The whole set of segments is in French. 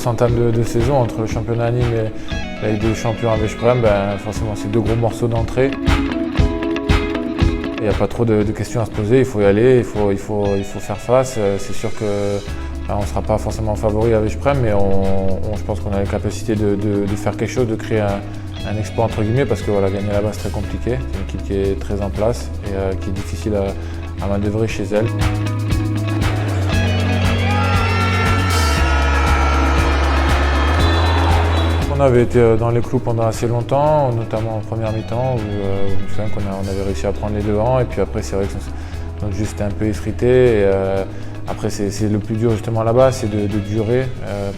entame de saison entre le championnat à Nîmes et la Ligue des Champions à Veszprém, forcément c'est deux gros morceaux d'entrée. Il n'y a pas trop de questions à se poser, il faut y aller, il faut faire face. C'est sûr qu'on ne sera pas forcément favori à Veszprém, mais je pense qu'on a la capacité de faire quelque chose, de créer un exploit entre guillemets, parce que voilà, gagner là-bas c'est très compliqué. C'est une équipe qui est très en place et qui est difficile à manœuvrer chez elle. On avait été dans les clous pendant assez longtemps, notamment en première mi-temps, où je me souviens qu'on avait réussi à prendre les devants. Et puis après, c'est vrai que notre jeu était un peu effrité. Et, après, c'est le plus dur justement là-bas, c'est de durer,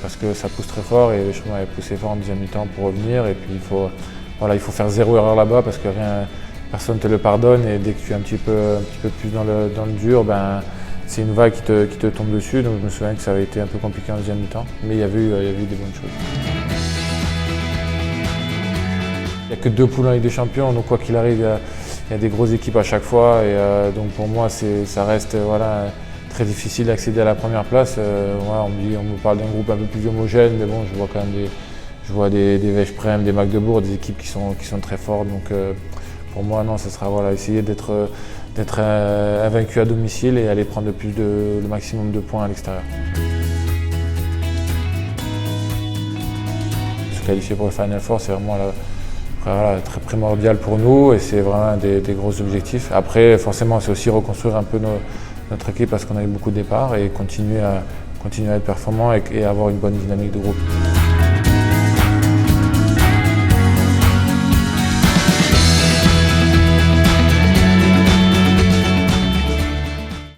parce que ça pousse très fort. Et Veszprém avait poussé fort en deuxième mi-temps pour revenir. Et puis il faut faire zéro erreur là-bas, parce que personne ne te le pardonne. Et dès que tu es un petit peu plus dans le dur, c'est une vague qui te tombe dessus. Donc je me souviens que ça avait été un peu compliqué en deuxième mi-temps. Mais il y avait eu des bonnes choses. Il n'y a que 2 poules en Ligue des Champions, donc quoi qu'il arrive, il y a des grosses équipes à chaque fois. Et donc pour moi, ça reste très difficile d'accéder à la première place. On me parle d'un groupe un peu plus homogène, mais bon, je vois quand même des Veszprém, des Magdebourg, des équipes qui sont très fortes. Donc pour moi, non, ce sera essayer d'être invaincu à domicile et aller prendre le maximum de points à l'extérieur. Se qualifier pour le Final Four, c'est vraiment très primordial pour nous et c'est vraiment des gros objectifs. Après, forcément, c'est aussi reconstruire un peu notre équipe parce qu'on a eu beaucoup de départs et continuer à être performant et avoir une bonne dynamique de groupe.